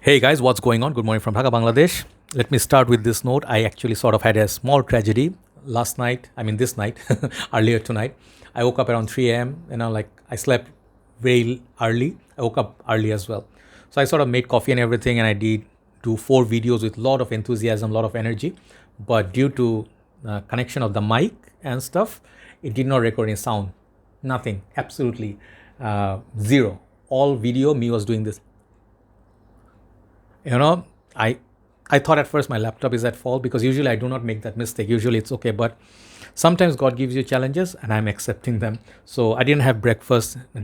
Hey guys, what's going on? Good morning from Dhaka, Bangladesh. Let me start with this note. I actually sort of had a small tragedy last night. This night, earlier tonight. I woke up around 3 a.m. Like I slept very early. I woke up early as well. So I sort of made coffee and everything, and I did do 4 videos with a lot of enthusiasm, a lot of energy. But due to connection of the mic and stuff, it did not record any sound. Nothing. Absolutely zero. All video, me was doing this. you know i I thought at first my laptop is at fault, because usually I do not make that mistake. Usually it's okay, but sometimes God gives you challenges and I'm accepting them. So I didn't have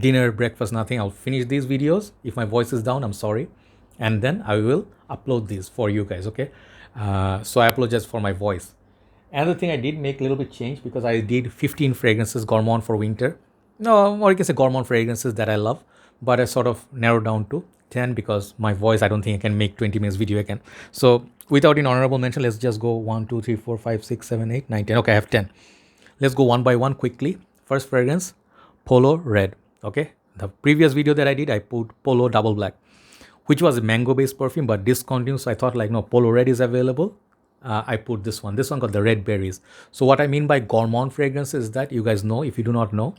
dinner, breakfast, nothing. I'll finish these videos. If my voice is down, I'm sorry, and then I will upload these for you guys. Okay. So I apologize for my voice. Another thing, I did make a little bit change, because I did 15 fragrances Gourmand for winter. No, or you can say Gourmand fragrances that I love, but I sort of narrowed down to 10, because my voice, I don't think I can make 20 minutes video again. So without an honorable mention, let's just go 1, 2, 3, 4, 5, 6, 7, 8, 9, 10. Okay, I have 10. Let's go one by one quickly. First fragrance, Polo Red. Okay, the previous video that I did, I put Polo Double Black, which was a mango based perfume, but discontinued. So I thought, like, no, Polo Red is available. I put this one. This one got the red berries. So what I mean by Gourmand fragrance is that, you guys know, if you do not know,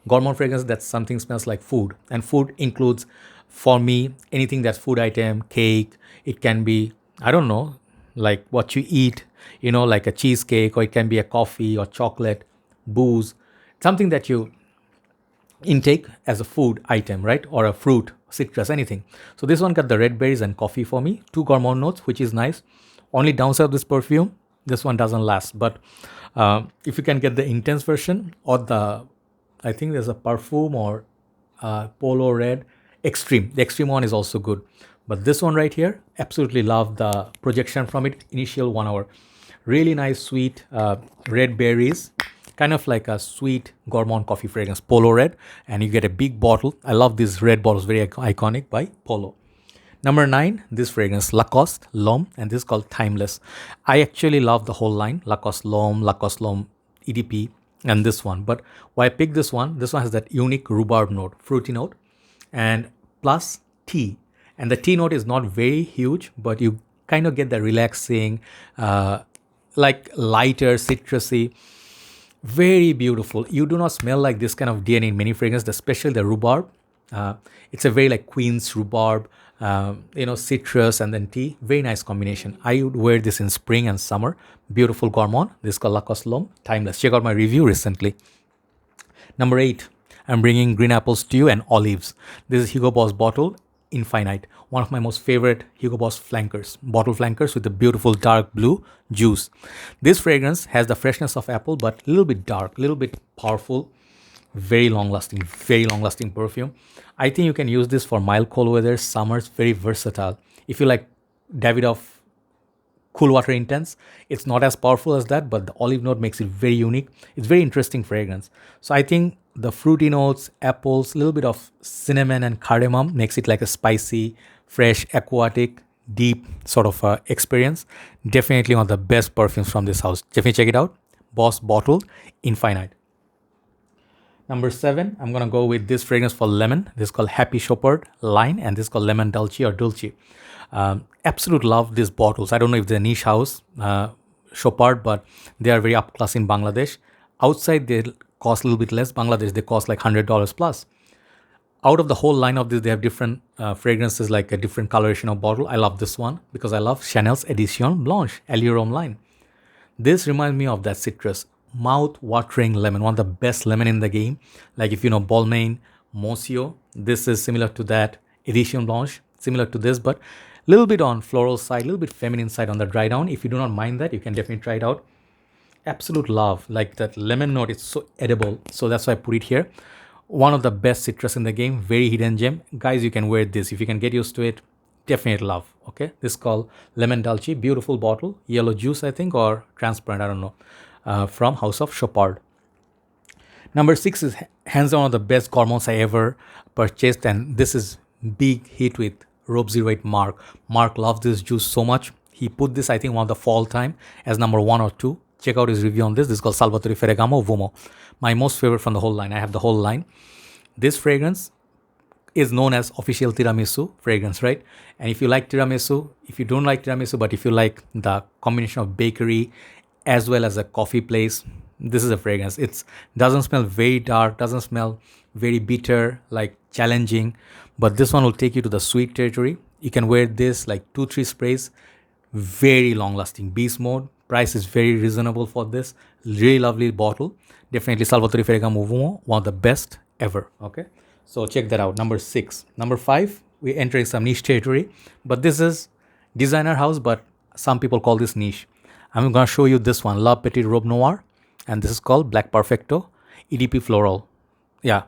Gourmand fragrance, that something smells like food. And food includes, for me, anything that's food item, cake. It can be, I don't know, like what you eat, like a cheesecake, or it can be a coffee or chocolate, booze, something that you intake as a food item, right? Or a fruit, citrus, anything. So this one got the red berries and coffee for me. 2 Gourmand notes, which is nice. Only downside of this perfume, this one doesn't last. But if you can get the intense version, or I think there's a Parfum or Polo Red Extreme. The Extreme one is also good. But this one right here, absolutely love the projection from it. Initial 1 hour. Really nice, sweet red berries. Kind of like a sweet Gourmand coffee fragrance, Polo Red. And you get a big bottle. I love these red bottles, very iconic by Polo. Number 9, this fragrance, Lacoste L'Homme, and this is called Timeless. I actually love the whole line, Lacoste L'Homme, EDP, and this one. But why I picked this one has that unique rhubarb note, fruity note, and plus tea. And the tea note is not very huge, but you kind of get the relaxing, like lighter, citrusy, very beautiful. You do not smell like this kind of DNA in many fragrances, especially the rhubarb. It's a very like Queen's rhubarb, citrus and then tea. Very nice combination. I would wear this in spring and summer. Beautiful Gourmand. This is called Lacoste L'Homme, Timeless. Check out my review recently. Number 8, I'm bringing green apples to you and olives. This is Hugo Boss bottle, Infinite. One of my most favorite Hugo Boss flankers, bottle flankers with a beautiful dark blue juice. This fragrance has the freshness of apple, but a little bit dark, a little bit powerful. Very long lasting perfume. I think you can use this for mild cold weather, summers. Very versatile. If you like Davidoff Cool Water Intense, it's not as powerful as that, but the olive note makes it very unique. It's very interesting fragrance. So I think the fruity notes, apples, a little bit of cinnamon and cardamom makes it like a spicy, fresh, aquatic, deep sort of experience. Definitely one of the best perfumes from this house. Definitely check it out. Boss bottle, Infinite. Number 7, I'm going to go with this fragrance for lemon. This is called Happy Chopard line, and this is called Lemon Dulci or Dulci. Absolute love these bottles. I don't know if they're niche house, Chopard, but they are very up class in Bangladesh. Outside, they cost a little bit less. Bangladesh, they cost like $100 plus. Out of the whole line of this, they have different fragrances, like a different coloration of bottle. I love this one because I love Chanel's Edition Blanche, Allure line. This reminds me of that citrus. Mouth-watering lemon, one of the best lemon in the game. Like if you know Balmain, Monsieur, this is similar to that. Edition Blanche, similar to this, but a little bit on floral side, a little bit feminine side on the dry down. If you do not mind that, you can definitely try it out. Absolute love, like that lemon note, it's so edible. So that's why I put it here. One of the best citrus in the game, very hidden gem. Guys, you can wear this. If you can get used to it, definitely love. Okay, this is called Lemon Dulci, beautiful bottle, yellow juice, I think, or transparent, I don't know. From House of Chopard. Number 6 is hands down one of the best Gourmands I ever purchased, and this is big hit with Robe 08 Mark. Mark loves this juice so much. He put this, I think, one of the fall time as number 1 or 2. Check out his review on this. This is called Salvatore Ferragamo Uomo. My most favorite from the whole line. I have the whole line. This fragrance, is known as official tiramisu fragrance, right? And if you like tiramisu, if you don't like tiramisu, but if you like the combination of bakery as well as a coffee place, this is a fragrance. It doesn't smell very dark, doesn't smell very bitter, like challenging, but this one will take you to the sweet territory. You can wear this like 2-3 sprays, very long lasting, beast mode. Price is very reasonable for this. Really lovely bottle. Definitely Salvatore Ferragamo Uomo, one of the best ever. Okay, so check that out. Number 6. Number 5, we're entering some niche territory, but this is designer house, but some people call this niche. I'm gonna show you this one, La Petite Robe Noir, and this is called Black Perfecto EDP Floral. Yeah,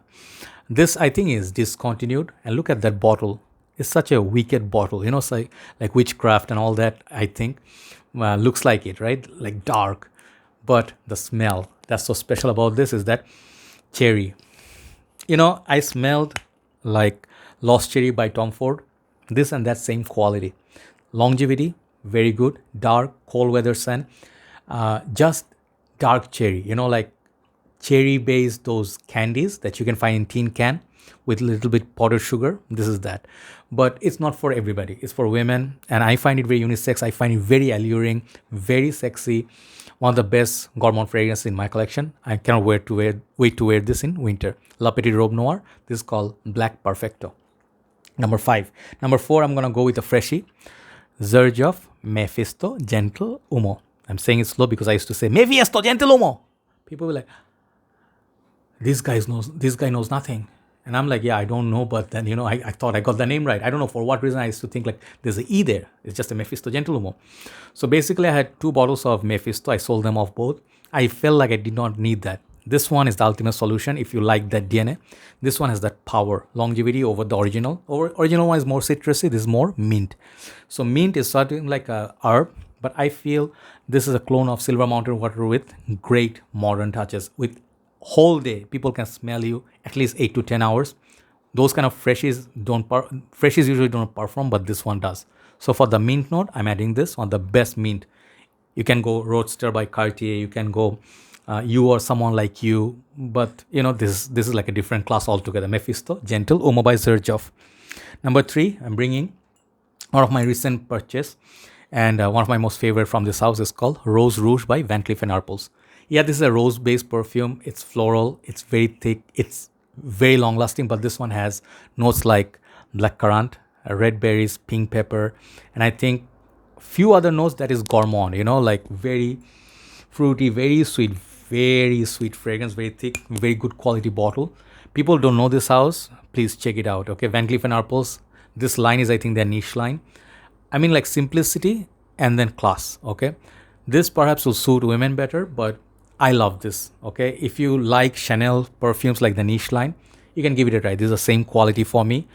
this I think is discontinued, and look at that bottle. It's such a wicked bottle, you know, it's like witchcraft and all that. I think looks like it, right? Like dark, but the smell that's so special about this is that cherry. You know, I smelled like Lost Cherry by Tom Ford. This and that same quality, longevity, very good. Dark, cold weather scent, just dark cherry. You know, like cherry based those candies that you can find in tin can with a little bit powdered sugar. This is that, but it's not for everybody. It's for women, and I find it very unisex. I find it very alluring, very sexy. One of the best Gourmand fragrances in my collection. I cannot wait to wear this in winter. La Petite Robe Noir. This is called Black Perfecto. Number 5. Number 4, I'm gonna go with a freshie. Xerjoff Mefisto Gentiluomo. I'm saying it slow because I used to say Mefisto Gentiluomo. People were like, this guy knows nothing. And I'm like, yeah, I don't know, but then, you know, I thought I got the name right. I don't know for what reason I used to think like there's an E there. It's just a Mefisto Gentiluomo. So basically I had 2 bottles of Mefisto. I sold them off both. I felt like I did not need that. This one is the ultimate solution if you like that DNA. This one has that power, longevity over the original. Original one is more citrusy. This is more mint. So mint is something like a herb, but I feel this is a clone of Silver Mountain Water with great modern touches. With whole day, people can smell you at least 8 to 10 hours. Those kind of freshies usually don't perform, but this one does. So for the mint note, I'm adding this on the best mint. You can go Roadster by Cartier. You can go you or someone like you, but you know this is like a different class altogether. Mefisto Gentiluomo by Xerjoff. Number 3, I'm bringing one of my recent purchase, and one of my most favorite from this house is called Rose Rouge by Van Cleef & Arpels. Yeah, this is a rose-based perfume. It's floral. It's very thick. It's very long-lasting, but this one has notes like blackcurrant, red berries, pink pepper, and I think few other notes that is gourmand, you know, like very fruity, very sweet fragrance, very thick, very good quality bottle. People don't know this house. Please check it out, okay? Van Cleef & Arpels. This line is, I think, their niche line. I mean, like simplicity and then class, okay? This perhaps will suit women better, but I love this, okay? If you like Chanel perfumes like the niche line, you can give it a try. This is the same quality for me.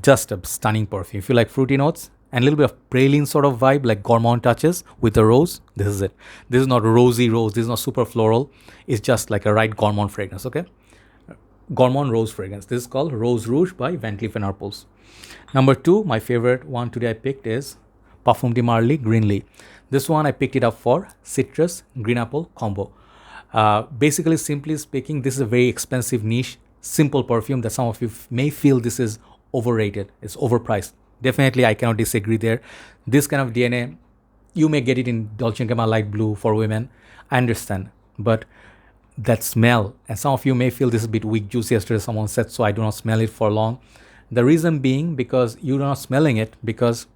Just a stunning perfume. If you like fruity notes and a little bit of praline sort of vibe, like gourmand touches with the rose, this is it. This is not rosy rose. This is not super floral. It's just like a right gourmand fragrance, okay? Gourmand rose fragrance. This is called Rose Rouge by Van Cleef & Arpels. Number 2, my favorite one today I picked is Parfum de Marly Greenley. This one I picked it up for citrus green apple combo. Basically, simply speaking, this is a very expensive niche, simple perfume that some of you may feel this is overrated. It's overpriced. Definitely, I cannot disagree there. This kind of DNA, you may get it in Dolce & Gabbana light blue for women. I understand, but that smell, and some of you may feel this is a bit weak juice. Yesterday someone said so, I do not smell it for long. The reason being because you're not smelling it because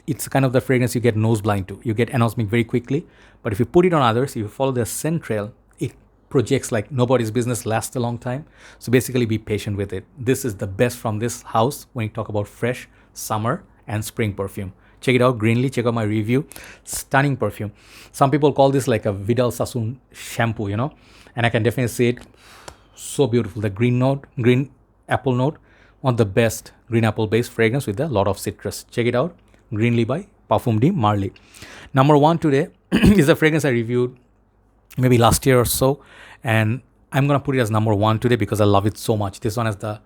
it's kind of the fragrance you get nose blind to. You get anosmic very quickly, but if you put it on others, if you follow the scent trail, it projects like nobody's business, lasts a long time. So basically be patient with it. This is the best from this house when you talk about fresh summer and spring perfume. Check it out, Greenley. Check out my review. Stunning perfume. Some people call this like a Vidal Sassoon shampoo, you know, and I can definitely see it. So beautiful. The green apple note, one of the best green apple based fragrance with a lot of citrus. Check it out. Greenley by Parfum de Marly. Number 1 today is a fragrance I reviewed maybe last year or so, and I'm gonna put it as number 1 today because I love it so much. This one has the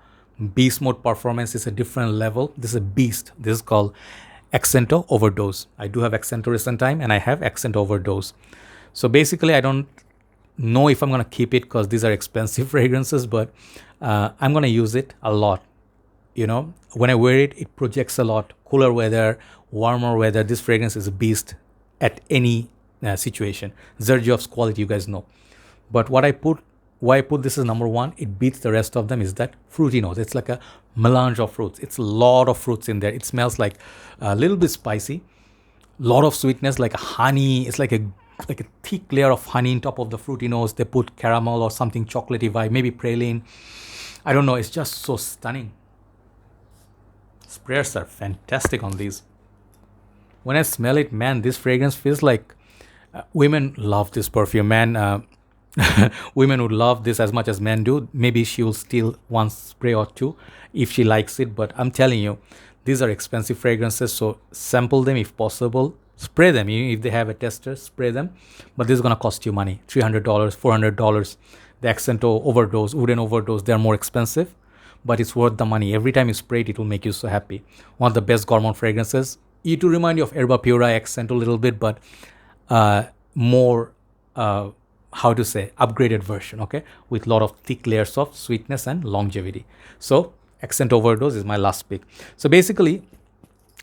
beast mode performance. It's a different level. This is a beast. This is called Accento Overdose. I do have Accento recent time, and I have Accento Overdose. So basically, I don't know if I'm gonna keep it because these are expensive fragrances, but I'm gonna use it a lot. when I wear it, it projects a lot. Cooler weather, warmer weather, this fragrance is a beast at any situation. Xerjoff's quality, you guys know. But why I put this as number one, it beats the rest of them, is that fruity note. It's like a melange of fruits. It's a lot of fruits in there. It smells like a little bit spicy, lot of sweetness, like honey. It's like a thick layer of honey on top of the fruity nose. They put caramel or something chocolatey vibe, maybe praline. I don't know. It's just so stunning. Sprayers are fantastic on these. When I smell it, man, this fragrance feels like women love this perfume, man. Women would love this as much as men do. Maybe she will steal one spray or two if she likes it. But I'm telling you, these are expensive fragrances. So sample them if possible. Spray them. If they have a tester, spray them. But this is going to cost you money. $300, $400. The Accento Overdose, Wooden Overdose, they're more expensive. But it's worth the money. Every time you spray it, it will make you so happy. One of the best Gourmand fragrances. It will remind you of Herba Pura, Accento a little bit, but more, how to say, upgraded version, okay? With a lot of thick layers of sweetness and longevity. So Accent Overdose is my last pick. So basically,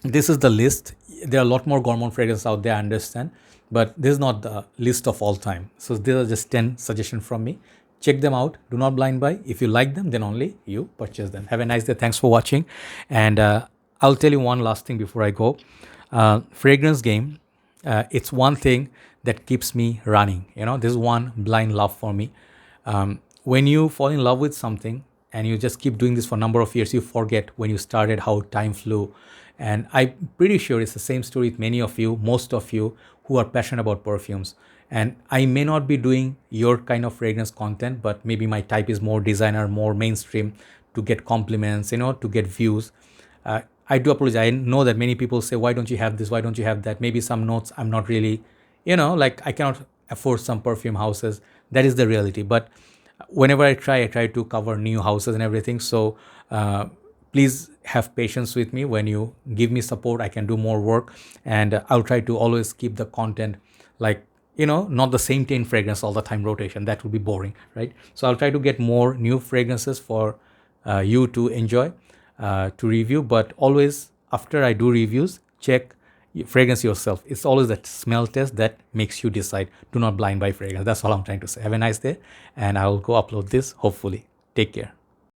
this is the list. There are a lot more Gourmand fragrances out there, I understand, but this is not the list of all time. So these are just 10 suggestions from me. Check them out. Do not blind buy. If you like them, then only you purchase them. Have a nice day. Thanks for watching. And I'll tell you one last thing before I go. Fragrance game, it's one thing that keeps me running. This is one blind love for me. When you fall in love with something and you just keep doing this for a number of years, you forget when you started how time flew. And I'm pretty sure it's the same story with many of you, most of you who are passionate about perfumes. And I may not be doing your kind of fragrance content, but maybe my type is more designer, more mainstream, to get compliments, to get views. I do apologize. I know that many people say, why don't you have this? Why don't you have that? Maybe some notes I'm not really, like I cannot afford some perfume houses. That is the reality. But whenever I try to cover new houses and everything. So please have patience with me. When you give me support, I can do more work. And I'll try to always keep the content like, not the same 10 fragrance all the time rotation. That would be boring, right? So I'll try to get more new fragrances for you to enjoy, to review. But always after I do reviews, check fragrance yourself. It's always that smell test that makes you decide. Do not blind buy fragrance. That's all I'm trying to say. Have a nice day, and I will go upload this hopefully. Take care.